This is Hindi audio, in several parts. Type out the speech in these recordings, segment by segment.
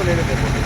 को लेने देखो।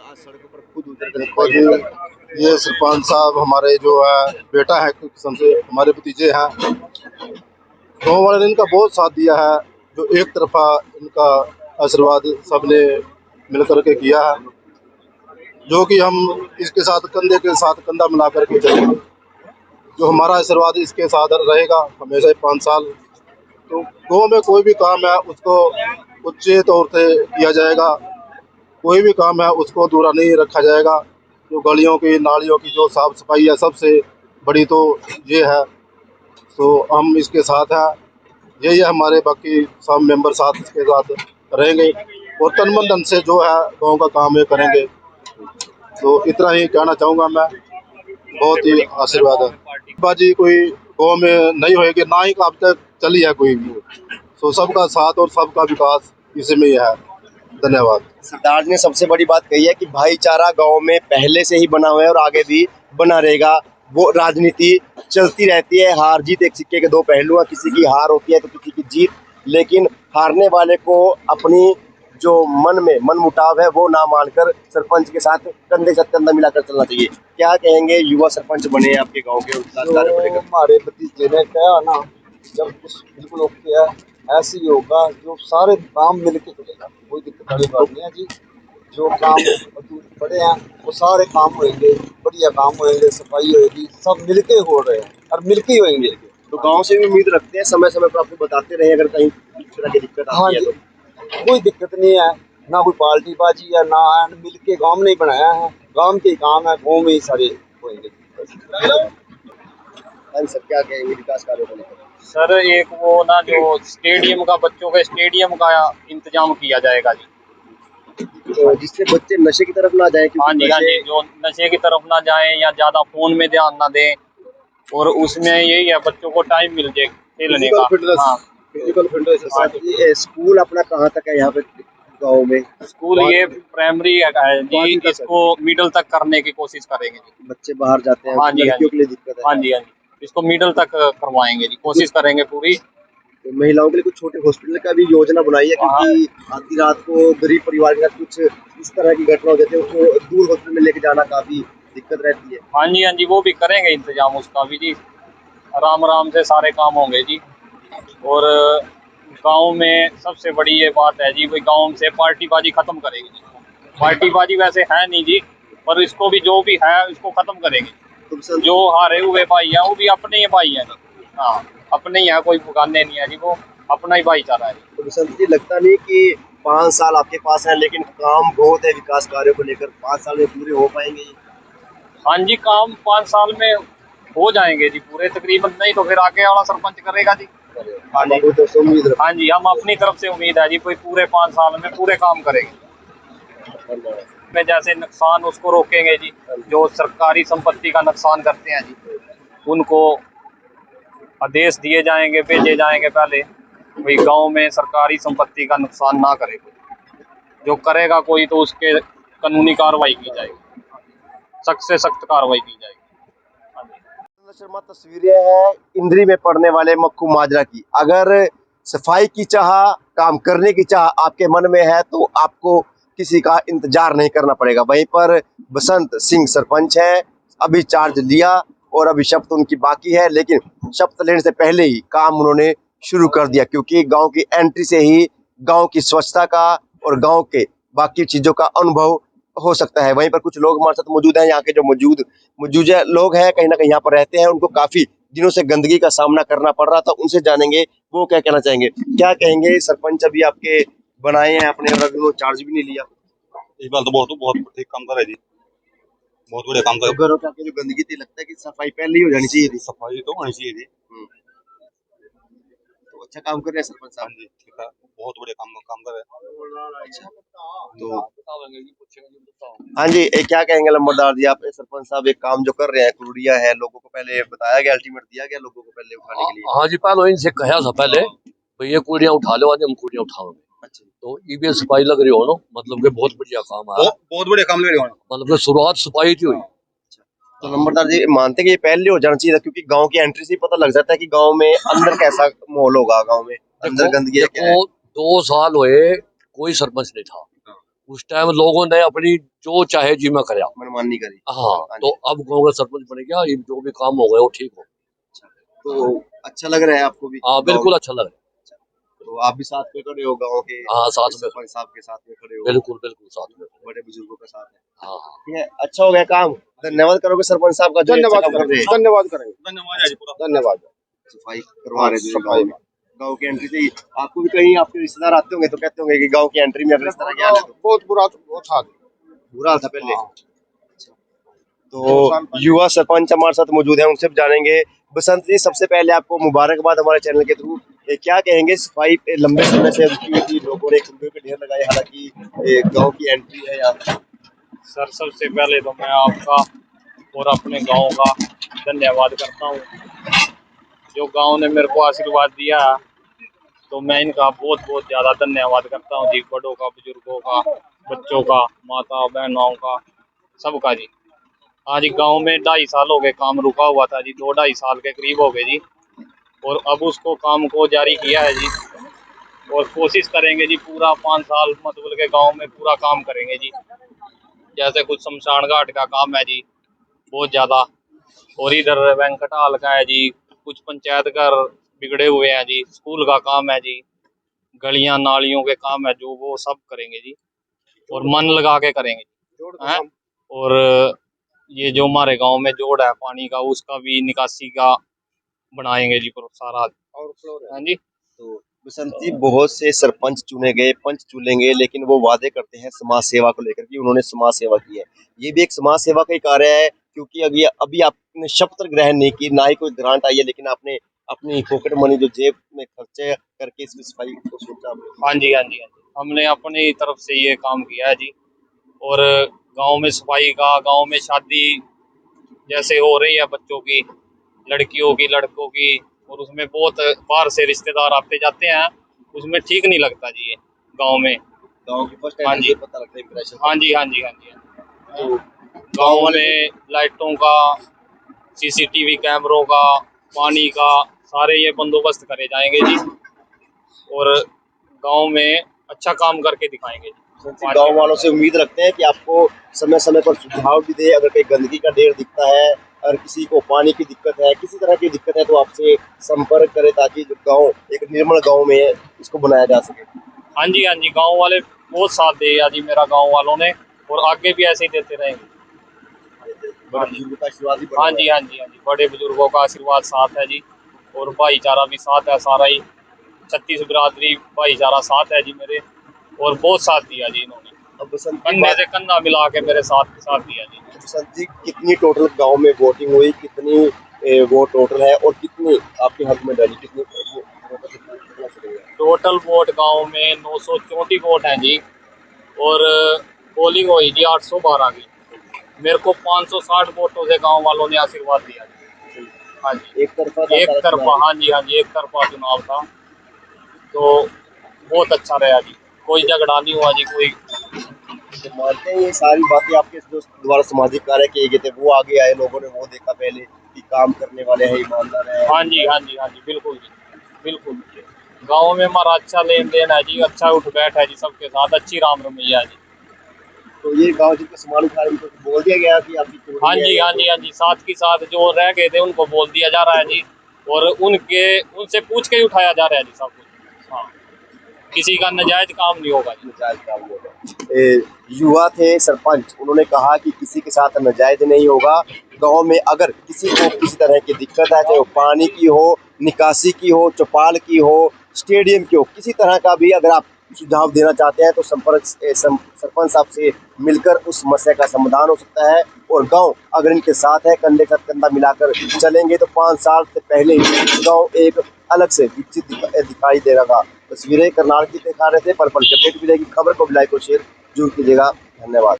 आज सड़कों पर खुद उतर कर देखो जी, ये सरपंच साहब हमारे जो है बेटा है, सबसे हमारे भतीजे हैं। गाँव वाले ने इनका बहुत साथ दिया है, जो एक तरफा इनका आशीर्वाद सबने मिलकर के किया है, जो कि हम इसके साथ कंधे के साथ कंधा मिला करके चलेंगे। जो हमारा आशीर्वाद इसके साथ रहेगा हमेशा ही 5 साल। तो गाँव में कोई भी काम है उसको उच्च तौर से किया जाएगा, कोई भी काम है उसको अधूरा नहीं रखा जाएगा। जो गलियों की नालियों की जो साफ सफाई है सबसे बड़ी तो ये है, तो हम इसके साथ हैं। यही है हमारे, बाकी सब मेंबर साथ इसके साथ रहेंगे और तन मन धन से जो है गाँव का काम ये करेंगे। तो इतना ही कहना चाहूँगा मैं, बहुत ही आशीर्वाद है। बाजी कोई गाँव में नहीं होएगी, ना ही अब तक चली है कोई भी। तो सबका साथ और सबका विकास इसी में ही है। धन्यवाद। सरदार जी ने सबसे बड़ी बात कही है कि भाईचारा गांव में पहले से ही बना हुआ है और आगे भी बना रहेगा। वो राजनीति चलती रहती है, हार जीत एक सिक्के के दो पहलू हैं, किसी की हार होती है तो किसी की जीत, लेकिन हारने वाले को अपनी जो मन में मन मुटाव है वो ना मानकर सरपंच के साथ कंधे से कंधा मिलाकर चलना चाहिए। क्या कहेंगे, युवा सरपंच बने आपके गाँव के, विकास कार्य को लेकर? हमारे भतीजे ने कहा ना, जब कुछ बिल्कुल ओके है, ऐसे ही होगा। जो सारे काम मिलके चलेगा, कोई दिक्कत वाली बात नहीं है जी। जो काम पड़े हैं वो सारे काम होंगे, बढ़िया काम होंगे, सफाई होगी, सब मिलके हो रहे हैं और मिलके ही होंगे। तो गांव से भी उम्मीद रखते हैं समय समय पर आपको बताते रहे अगर कहीं इस तरह की दिक्कत हाँ आती है जी, तो। कोई दिक्कत नहीं है, ना कोई पार्टी बाजी है ना है। मिलके गांव नहीं बनाया है, गांव के काम है, गांव में ही सारे होंगे। हाँ सर, क्या कहेंगे विकास कार्यों को लेकर? सर एक वो ना जो स्टेडियम का, बच्चों के स्टेडियम का इंतजाम किया जाएगा जी। तो जिससे बच्चे नशे की तरफ ना जाए, हाँ क्योंकि जी, हाँ नशे जी, जो नशे की तरफ ना जाएं या ज्यादा फोन में ध्यान ना दें, और उसमें यही है बच्चों को टाइम मिल जाए खेलने का। हाँ, फिजिकल फिटनेस हाँ जी। स्कूल अपना कहाँ तक है यहाँ पे गाँव में? स्कूल ये प्राइमरी है बारहवीं जी, तक है। इसको मिडिल तक करने की कोशिश करेंगे जी। बच्चे बाहर जाते हैं, हाँ जी, हाँ लड़कियों जी, के लिए दिक्कत है। हाँ जी, हाँ जी, इसको मिडिल तक करवाएंगे जी, कोशिश करेंगे पूरी। तो महिलाओं के लिए कुछ छोटे हॉस्पिटल का भी योजना बनाई है, क्योंकि आधी रात को गरीब परिवार के साथ कुछ इस तरह की घटना हो जाती है, उसको दूर हॉस्पिटल में लेके जाना काफी दिक्कत रहती है। हाँ जी, हाँ जी, वो भी करेंगे इंतजाम उसका भी जी। आराम आराम से सारे काम होंगे जी। और गांव में सबसे बड़ी ये बात है जी, भाई गांव से पार्टीबाजी खत्म करेगी जी। पार्टीबाजी वैसे है नहीं जी, पर इसको भी जो भी है इसको खत्म करेंगे। तो जो हारे हुए भाई हैं वो भी अपने ही भाई हैं जी। हाँ, अपने ही हैं, कोई बुगाने नहीं है जी, वो अपना ही भाईचारा है जी। बसंत जी, लगता नहीं कि 5 साल आपके पास है, लेकिन काम बहुत है विकास कार्यों को लेकर, 5 साल में पूरे हो पाएंगे ये? हाँ जी, काम 5 साल में हो जाएंगे जी पूरे तकरीबन, नहीं तो फिर आगे वाला सरपंच करेगा जी। हाँ जी, तो उम्मीद रखते हाँ जी, हम अपनी तरफ से उम्मीद है जी, कोई पूरे 5 साल में पूरे काम करेंगे। हैं। में जैसे नुकसान उसको रोकेंगे जी, जो सरकारी संपत्ति का नुकसान करते हैं जी, उनको आदेश दिए जाएंगे, भेजे जाएंगे पहले, भाई गांव में सरकारी संपत्ति का नुकसान ना करे कोई, जो करेगा कोई तो उसके कानूनी कार्रवाई की जाएगी, सख्त से सख्त कार्रवाई की जाएगी। हाँ जी। शर्मा, तस्वीरें हैं इंद्री में पड़ने वाले मक्खू माजरा की। अगर सफाई की चाह, काम करने की चाह आपके मन में है तो आपको किसी का इंतजार नहीं करना पड़ेगा। वहीं पर बसंत सिंह सरपंच है, अभी चार्ज लिया और अभी शपथ उनकी बाकी है, लेकिन शपथ लेने से पहले ही काम उन्होंने शुरू कर दिया, क्योंकि गांव की एंट्री से ही गांव की स्वच्छता का और गांव के बाकी चीजों का अनुभव हो सकता है। वहीं पर कुछ लोग हमारे साथ मौजूद हैं, यहाँ के जो मौजूदा लोग हैं कहीं ना कहीं यहाँ पर रहते हैं, उनको काफी दिनों से गंदगी का सामना करना पड़ रहा था, उनसे जानेंगे वो क्या कहना चाहेंगे। क्या कहेंगे, सरपंच अभी आपके बनाए हैं अपने और अभी वो चार्ज भी नहीं लिया, इस बार तो बहुत ठीक काम कर रहे जी, बहुत बढ़िया काम तो कर। घरों के आगे जो गंदगी थी लगता है कि सफाई पहले ही हो जानी चाहिए थी। सफाई तो होनी चाहिए जी। तो अच्छा काम कर रहे हैं सरपंच हाँ साहब। जी, ठीक है, बहुत बढ़िया काम कर रहे हैं। तो हाँ जी, क्या कहेंगे लंबरदार जी, आप सरपंच साहब एक काम जो कर रहे हैं, कुड़िया है, लोगों को पहले बताया गया, अल्टीमेट दिया गया लोगों को पहले उठाने के लिए। हाँ जी, पहले इनसे कहा था पहले भाई ये कूड़ियाँ उठा लो, आज हम कूड़ियाँ उठाओगे। अच्छा, तो ये सफाई लग रही हो ना, मतलब कि बहुत बढ़िया काम है, बहुत बढ़िया काम ले रहे हो। मतलब कि शुरुआत सफाई थी हुई। तो नंबरदार जी मानते हैं कि ये पहले हो जाना चाहिए था, क्योंकि गांव की एंट्री से ही पता लग जाता है कि गांव में अंदर कैसा माहौल होगा, गांव में अंदर देखो गंदगी है क्या है। देखो 2 साल हुए कोई सरपंच नहीं था, उस टाइम लोगों ने अपनी जो चाहे जी में कराया। मनमानी करी। हाँ, तो अब गाँव का सरपंच बन गया, ये जो भी काम हो गए वो ठीक हो। तो अच्छा लग रहा है आपको भी हाँ गाँव बिल्कुल में? अच्छा लग रहा तो आप भी साथ में खड़े हो गाँव के है। हाँ साथ में, सरपंच साहब के साथ में खड़े हो, बिल्कुल बिल्कुल साथ में। बड़े बुजुर्गों के साथ है। हाँ हाँ ठीक है, अच्छा हो गया काम। धन्यवाद करोगे सरपंच साहब का जो ये अच्छा काम कर रहे हैं। धन्यवाद करेंगे, धन्यवाद जी पूरा। धन्यवाद। सफाई करवा रहे थे सफाई गाँव में, गाँव की एंट्री से ही। आपको भी कहीं आपके रिश्तेदार आते होंगे तो कहते होंगे कि गाँव की एंट्री में अगर इस तरह क्या है तो बहुत बुरा था। बुरा था पहले। तो युवा सरपंच हमारे साथ मौजूद हैं, उनसे भी जानेंगे। बसंत जी, सबसे पहले आपको मुबारकबाद हमारे चैनल के थ्रू। क्या कहेंगे, सफाई लंबे समय से रुकी हुई थी, लोगों ने कूड़े के ढेर लगाए, हालांकि गांव की एंट्री है यहाँ। सर सबसे पहले तो मैं आपका और अपने गांव का धन्यवाद करता हूँ, जो गांव ने मेरे को आशीर्वाद दिया, तो मैं इनका बहुत बहुत ज़्यादा धन्यवाद करता हूँ जी, बड़ों का, बुजुर्गों का, बच्चों का, माता बहनों का, सबका जी। आज गांव में 2.5 साल हो गए, काम रुका हुआ था जी, 2-2.5 साल के करीब हो गए जी, और अब उसको काम को जारी किया है जी, और कोशिश करेंगे जी पूरा 5 साल मतलब के गांव में पूरा काम करेंगे जी। जैसे कुछ शमशान घाट का काम है जी, बहुत ज़्यादा, और इधर वेंकटाल का है जी, कुछ पंचायत घर बिगड़े हुए हैं जी, स्कूल का काम है जी, गलियां नालियों के काम है जो, वो सब करेंगे जी, और मन लगा के करेंगे हैं। और ये जो हमारे गांव में जोड़ है पानी का, उसका भी निकासी का बनाएंगे जी पर सारा। हाँ जी। तो बसंत जी, बहुत से सरपंच चुने गए, पंच चुनेंगे, लेकिन वो वादे करते हैं समाज सेवा को लेकर कि उन्होंने समाज सेवा की है। ये भी एक समाज सेवा का ही कार्य है, क्योंकि अभी अभी आपने शपथ ग्रहण नहीं की, ना ही कोई ग्रांट आई है, लेकिन आपने अपनी पॉकेट मनी जो जेब में खर्चे करके इसकी सफाई को सोचा आपने। हाँ जी, हाँ जी, हाँ जी, हमने अपनी तरफ से ये काम किया है जी, और गांव में सफाई का, गांव में शादी जैसे हो रही है बच्चों की, लड़कियों की, लड़कों की, और उसमें बहुत बाहर से रिश्तेदार आते जाते हैं, उसमें ठीक नहीं लगता जी ये गांव में। गाँव की फर्स्ट हाँ एंट्री जी, से पता लगता है इंप्रेशन। हाँ जी, हाँ जी, हाँ जी, तो गांव में लाइटों का, सीसीटीवी कैमरों का, पानी का, सारे ये बंदोबस्त करे जाएंगे जी, और गांव में अच्छा काम करके दिखाएंगे जी। गांव वालों से उम्मीद रखते हैं कि आपको समय समय पर सुझाव भी दे, अगर कहीं गंदगी का ढेर दिखता है, अगर किसी को पानी की दिक्कत है, किसी तरह की दिक्कत है, तो आपसे संपर्क करें, ताकि जो गांव एक निर्मल गांव में है इसको बनाया जा सके। हाँ जी, हाँ जी, गांव वाले बहुत साथ दिया जी मेरा, गांव वालों ने, और आगे भी ऐसे ही देते रहेंगे। बड़े बुजुर्गों का आशीर्वाद ही बना हाँ हुआ जी, है। हाँ जी, हाँ जी, बड़े बुजुर्गों का आशीर्वाद साथ है जी, और भाईचारा भी साथ है सारा ही, 36 बिरादरी भाईचारा साथ है जी मेरे, और बहुत साथ दिया जी इन्होंने, अब बसंत जी कंधे से कंधा मिला के मेरे साथ दिया जी। बसंत जी, कितनी टोटल गांव में वोटिंग हुई, कितनी वोट टोटल है, और कितनी आपके हक में डाली, कितनी कितना सही है? टोटल वोट गांव में 934 वोट हैं जी, और पोलिंग हुई जी 812 की, मेरे को 560 वोटों से गांव वालों ने आशीर्वाद दिया जी। हाँ जी, एक तरफा था एक सारा तरफा, चुनाव। हाँ जी, हाँ जी, एक तरफा चुनाव था, तो बहुत अच्छा रहा जी, कोई झगड़ा नहीं हुआ जी, कोई। तो मानते हैं ये सारी बातें आपके जो द्वारा सामाजिक कार्य किए गए थे, वो आगे आए, लोगों ने वो देखा पहले कि काम करने वाले हैं, ईमानदार है। हाँ जी, हाँ जी, हाँ जी, बिल्कुल जी, बिल्कुल। गाँव में हमारा अच्छा लेन देन है जी, अच्छा उठ बैठ है जी, सबके साथ अच्छी राम रमैया है जी। तो ये गांव जिनका सामान उठा रहे, उनको बोल दिया गया कि आपकी चोरी हाँ है जी, या हाँ जो जी, हाँ जी, साथ के साथ जो रह गए थे उनको बोल दिया जा रहा है जी, और उनसे पूछ के ही उठाया जा रहा है जी सब कुछ। हाँ किसी का नजायज काम नहीं होगा जी। नजायज काम होगा। युवा थे सरपंच, उन्होंने कहा कि किसी के साथ नजायज नहीं होगा। गांव में अगर किसी को किसी तरह की दिक्कत है, चाहे वो पानी की हो, निकासी की हो, चौपाल की हो, स्टेडियम की हो, किसी तरह का भी अगर आप सुझाव देना चाहते हैं तो सरपंच साहब से मिलकर उस समस्या का समाधान हो सकता है। और गांव अगर इनके साथ है, कंधे का कंधा मिलाकर चलेंगे तो 5 साल से पहले ही गांव एक अलग से विकसित दिखाई देगा। तस्वीरें करनाल की दिखा रहे थे। पल पल की अपडेट मिलेगी, खबर को भी लाइक और शेयर जरूर कीजिएगा। धन्यवाद।